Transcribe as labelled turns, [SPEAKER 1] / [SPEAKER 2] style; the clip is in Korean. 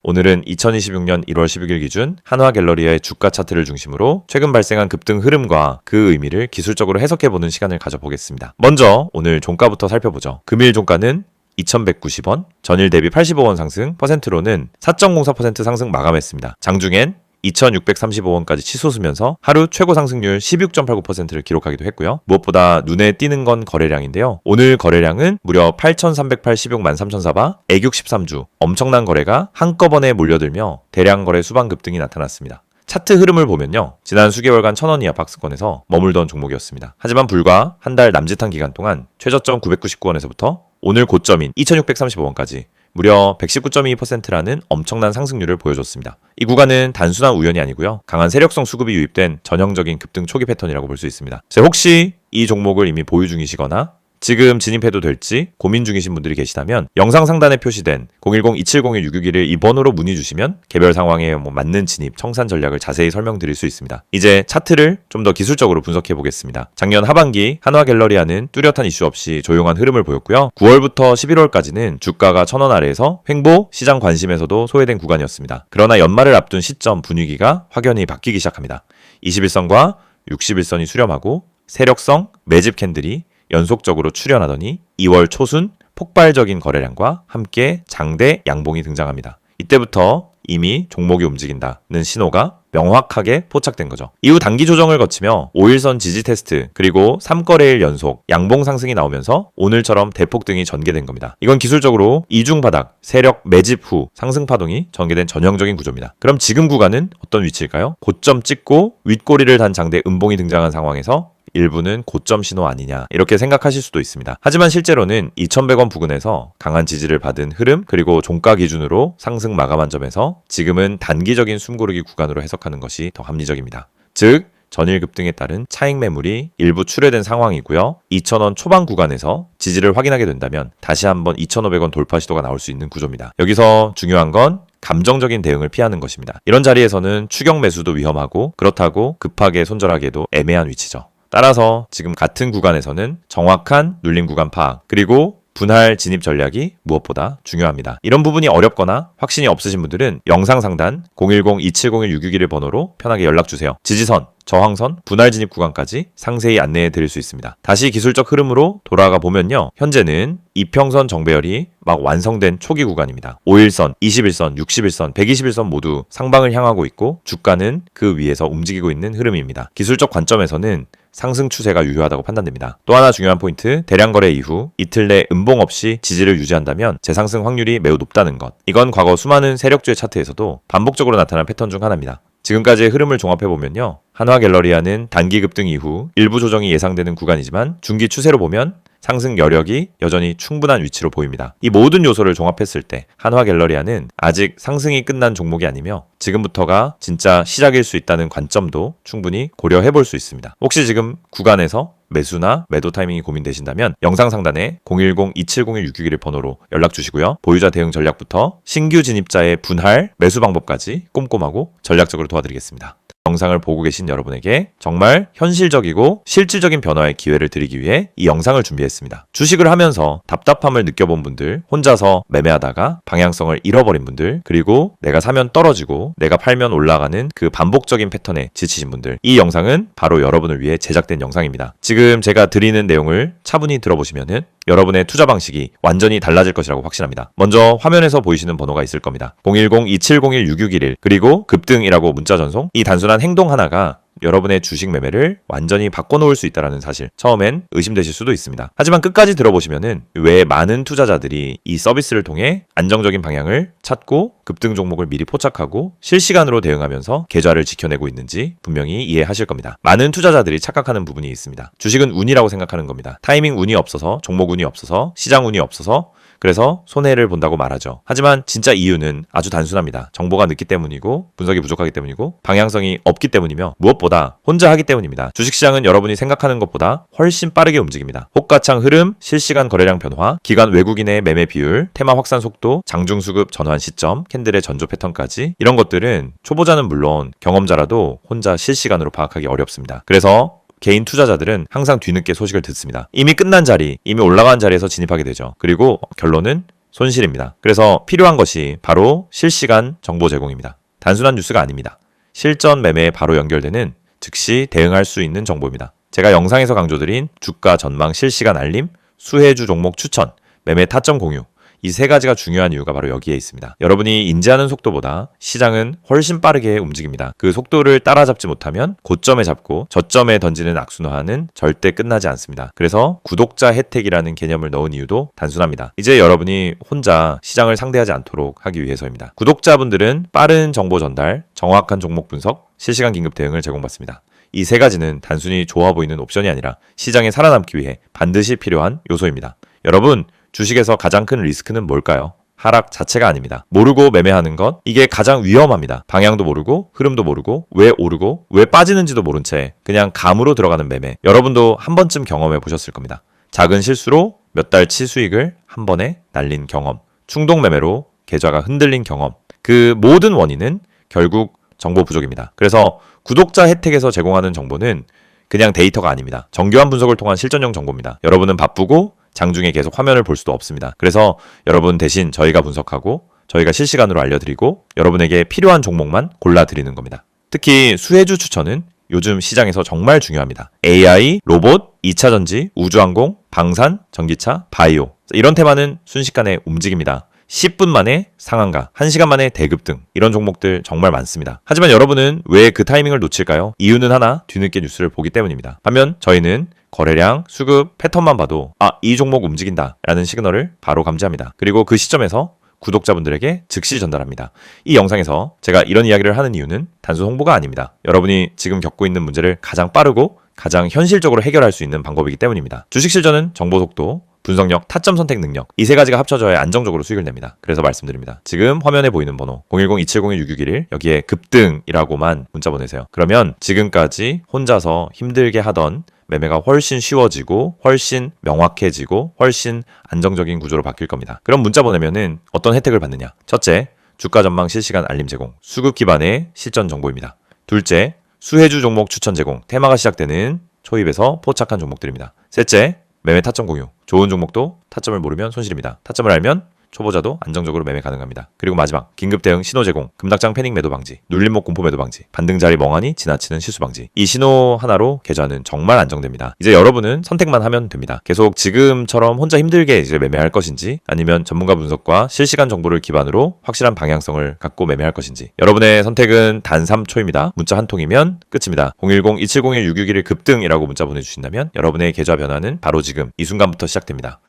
[SPEAKER 1] 오늘은 2026년 1월 16일 기준 한화갤러리아의 주가 차트를 중심으로 최근 발생한 급등 흐름과 그 의미를 기술적으로 해석해보는 시간을 가져보겠습니다. 먼저 오늘 종가부터 살펴보죠. 금일 종가는 2190원, 전일 대비 85원 상승, 퍼센트로는 4.04% 상승 마감했습니다. 장중엔 2635원까지 치솟으면서 하루 최고 상승률 16.89%를 기록하기도 했고요. 무엇보다 눈에 띄는 건 거래량인데요. 오늘 거래량은 무려 8386만 3,004바, 애국 13주, 엄청난 거래가 한꺼번에 몰려들며 대량 거래 수반 급등이 나타났습니다. 차트 흐름을 보면요. 지난 수개월간 1000원 이하 박스권에서 머물던 종목이었습니다. 하지만 불과 한 달 남짓한 기간 동안 최저점 999원에서부터 오늘 고점인 2635원까지 무려 119.2%라는 엄청난 상승률을 보여줬습니다. 이 구간은 단순한 우연이 아니고요. 강한 세력성 수급이 유입된 전형적인 급등 초기 패턴이라고 볼 수 있습니다. 혹시 이 종목을 이미 보유 중이시거나 지금 진입해도 될지 고민 중이신 분들이 계시다면 영상 상단에 표시된 010-2701-661을 이 번호로 문의 주시면 개별 상황에 맞는 진입, 청산 전략을 자세히 설명드릴 수 있습니다. 이제 차트를 좀 더 기술적으로 분석해 보겠습니다. 작년 하반기 한화갤러리아는 뚜렷한 이슈 없이 조용한 흐름을 보였고요. 9월부터 11월까지는 주가가 1000원 아래에서 횡보, 시장 관심에서도 소외된 구간이었습니다. 그러나 연말을 앞둔 시점 분위기가 확연히 바뀌기 시작합니다. 21선과 61선이 수렴하고 세력성 매집 캔들이 연속적으로 출현하더니 2월 초순 폭발적인 거래량과 함께 장대 양봉이 등장합니다. 이때부터 이미 종목이 움직인다는 신호가 명확하게 포착된 거죠. 이후 단기 조정을 거치며 5일선 지지 테스트 그리고 3거래일 연속 양봉 상승이 나오면서 오늘처럼 대폭등이 전개된 겁니다. 이건 기술적으로 이중 바닥, 세력 매집 후 상승 파동이 전개된 전형적인 구조입니다. 그럼 지금 구간은 어떤 위치일까요? 고점 찍고 윗꼬리를 단 장대 음봉이 등장한 상황에서 일부는 고점 신호 아니냐 이렇게 생각하실 수도 있습니다. 하지만 실제로는 2100원 부근에서 강한 지지를 받은 흐름 그리고 종가 기준으로 상승 마감한 점에서 지금은 단기적인 숨고르기 구간으로 해석하는 것이 더 합리적입니다. 즉 전일 급등에 따른 차익 매물이 일부 출회된 상황이고요. 2000원 초반 구간에서 지지를 확인하게 된다면 다시 한번 2500원 돌파 시도가 나올 수 있는 구조입니다. 여기서 중요한 건 감정적인 대응을 피하는 것입니다. 이런 자리에서는 추격 매수도 위험하고 그렇다고 급하게 손절하기에도 애매한 위치죠. 따라서 지금 같은 구간에서는 정확한 눌림 구간 파악 그리고 분할 진입 전략이 무엇보다 중요합니다. 이런 부분이 어렵거나 확신이 없으신 분들은 영상 상단 010-2701-661 번호로 편하게 연락주세요. 지지선, 저항선, 분할 진입 구간까지 상세히 안내해 드릴 수 있습니다. 다시 기술적 흐름으로 돌아가 보면요. 현재는 이평선 정배열이 막 완성된 초기 구간입니다. 5일선, 21선, 61선, 121선 모두 상방을 향하고 있고 주가는 그 위에서 움직이고 있는 흐름입니다. 기술적 관점에서는 상승 추세가 유효하다고 판단됩니다. 또 하나 중요한 포인트, 대량 거래 이후 이틀 내 음봉 없이 지지를 유지한다면 재상승 확률이 매우 높다는 것. 이건 과거 수많은 세력주의 차트에서도 반복적으로 나타난 패턴 중 하나입니다. 지금까지의 흐름을 종합해보면요. 한화갤러리아는 단기 급등 이후 일부 조정이 예상되는 구간이지만 중기 추세로 보면 상승 여력이 여전히 충분한 위치로 보입니다. 이 모든 요소를 종합했을 때 한화갤러리아는 아직 상승이 끝난 종목이 아니며 지금부터가 진짜 시작일 수 있다는 관점도 충분히 고려해볼 수 있습니다. 혹시 지금 구간에서 매수나 매도 타이밍이 고민되신다면 영상 상단에 010-2701-661 번호로 연락 주시고요. 보유자 대응 전략부터 신규 진입자의 분할, 매수 방법까지 꼼꼼하고 전략적으로 도와드리겠습니다. 영상을 보고 계신 여러분에게 정말 현실적이고 실질적인 변화의 기회를 드리기 위해 이 영상을 준비했습니다. 주식을 하면서 답답함을 느껴본 분들, 혼자서 매매하다가 방향성을 잃어버린 분들, 그리고 내가 사면 떨어지고 내가 팔면 올라가는 그 반복적인 패턴에 지치신 분들, 이 영상은 바로 여러분을 위해 제작된 영상입니다. 지금 제가 드리는 내용을 차분히 들어보시면은 여러분의 투자 방식이 완전히 달라질 것이라고 확신합니다. 먼저 화면에서 보이시는 번호가 있을 겁니다. 010-2701-6611 그리고 급등이라고 문자 전송. 이 단순한 행동 하나가 여러분의 주식 매매를 완전히 바꿔놓을 수 있다는 사실 처음엔 의심되실 수도 있습니다. 하지만 끝까지 들어보시면은 왜 많은 투자자들이 이 서비스를 통해 안정적인 방향을 찾고 급등 종목을 미리 포착하고 실시간으로 대응하면서 계좌를 지켜내고 있는지 분명히 이해하실 겁니다. 많은 투자자들이 착각하는 부분이 있습니다. 주식은 운이라고 생각하는 겁니다. 타이밍 운이 없어서, 종목 운이 없어서, 시장 운이 없어서 그래서 손해를 본다고 말하죠. 하지만 진짜 이유는 아주 단순합니다. 정보가 늦기 때문이고 분석이 부족하기 때문이고 방향성이 없기 때문이며 무엇보다 혼자 하기 때문입니다. 주식시장은 여러분이 생각하는 것보다 훨씬 빠르게 움직입니다. 호가창 흐름, 실시간 거래량 변화, 기관 외국인의 매매 비율, 테마 확산 속도, 장중수급 전환 시점, 캔들의 전조 패턴까지 이런 것들은 초보자는 물론 경험자라도 혼자 실시간으로 파악하기 어렵습니다. 그래서 개인 투자자들은 항상 뒤늦게 소식을 듣습니다. 이미 끝난 자리, 이미 올라간 자리에서 진입하게 되죠. 그리고 결론은 손실입니다. 그래서 필요한 것이 바로 실시간 정보 제공입니다. 단순한 뉴스가 아닙니다. 실전 매매에 바로 연결되는 즉시 대응할 수 있는 정보입니다. 제가 영상에서 강조드린 주가 전망 실시간 알림, 수혜주 종목 추천, 매매 타점 공유, 이 세 가지가 중요한 이유가 바로 여기에 있습니다. 여러분이 인지하는 속도보다 시장은 훨씬 빠르게 움직입니다. 그 속도를 따라잡지 못하면 고점에 잡고 저점에 던지는 악순환은 절대 끝나지 않습니다. 그래서 구독자 혜택이라는 개념을 넣은 이유도 단순합니다. 이제 여러분이 혼자 시장을 상대하지 않도록 하기 위해서입니다. 구독자분들은 빠른 정보 전달, 정확한 종목 분석, 실시간 긴급 대응을 제공받습니다. 이 세 가지는 단순히 좋아 보이는 옵션이 아니라 시장에 살아남기 위해 반드시 필요한 요소입니다. 여러분, 주식에서 가장 큰 리스크는 뭘까요? 하락 자체가 아닙니다. 모르고 매매하는 것, 이게 가장 위험합니다. 방향도 모르고, 흐름도 모르고, 왜 오르고, 왜 빠지는지도 모른 채 그냥 감으로 들어가는 매매. 여러분도 한 번쯤 경험해 보셨을 겁니다. 작은 실수로 몇 달치 수익을 한 번에 날린 경험, 충동 매매로 계좌가 흔들린 경험. 그 모든 원인은 결국 정보 부족입니다. 그래서 구독자 혜택에서 제공하는 정보는 그냥 데이터가 아닙니다. 정교한 분석을 통한 실전형 정보입니다. 여러분은 바쁘고 장중에 계속 화면을 볼 수도 없습니다. 그래서 여러분 대신 저희가 분석하고 저희가 실시간으로 알려드리고 여러분에게 필요한 종목만 골라드리는 겁니다. 특히 수혜주 추천은 요즘 시장에서 정말 중요합니다. AI, 로봇, 2차전지, 우주항공, 방산, 전기차, 바이오 이런 테마는 순식간에 움직입니다. 10분 만에 상한가, 1시간 만에 대급등 이런 종목들 정말 많습니다. 하지만 여러분은 왜 그 타이밍을 놓칠까요? 이유는 하나, 뒤늦게 뉴스를 보기 때문입니다. 반면 저희는 거래량, 수급, 패턴만 봐도 이 종목 움직인다 라는 시그널을 바로 감지합니다. 그리고 그 시점에서 구독자분들에게 즉시 전달합니다. 이 영상에서 제가 이런 이야기를 하는 이유는 단순 홍보가 아닙니다. 여러분이 지금 겪고 있는 문제를 가장 빠르고 가장 현실적으로 해결할 수 있는 방법이기 때문입니다. 주식 실전은 정보 속도, 분석력, 타점 선택 능력 이 세 가지가 합쳐져야 안정적으로 수익을 냅니다. 그래서 말씀드립니다. 지금 화면에 보이는 번호 010-2701-6611 여기에 급등이라고만 문자 보내세요. 그러면 지금까지 혼자서 힘들게 하던 매매가 훨씬 쉬워지고 훨씬 명확해지고 훨씬 안정적인 구조로 바뀔 겁니다. 그럼 문자 보내면은 어떤 혜택을 받느냐? 첫째, 주가 전망 실시간 알림 제공, 수급 기반의 실전 정보입니다. 둘째, 수혜주 종목 추천 제공, 테마가 시작되는 초입에서 포착한 종목들입니다. 셋째, 매매 타점 공유, 좋은 종목도 타점을 모르면 손실입니다. 타점을 알면 초보자도 안정적으로 매매 가능합니다. 그리고 마지막, 긴급 대응 신호 제공, 금닥장 패닉 매도 방지, 눌림목 공포 매도 방지, 반등자리 멍하니 지나치는 실수 방지. 이 신호 하나로 계좌는 정말 안정됩니다. 이제 여러분은 선택만 하면 됩니다. 계속 지금처럼 혼자 힘들게 이제 매매할 것인지 아니면 전문가 분석과 실시간 정보를 기반으로 확실한 방향성을 갖고 매매할 것인지 여러분의 선택은 단 3초입니다. 문자 한 통이면 끝입니다. 010-2701-6611 급등이라고 문자 보내주신다면 여러분의 계좌 변화는 바로 지금 이 순간부터 시작됩니다.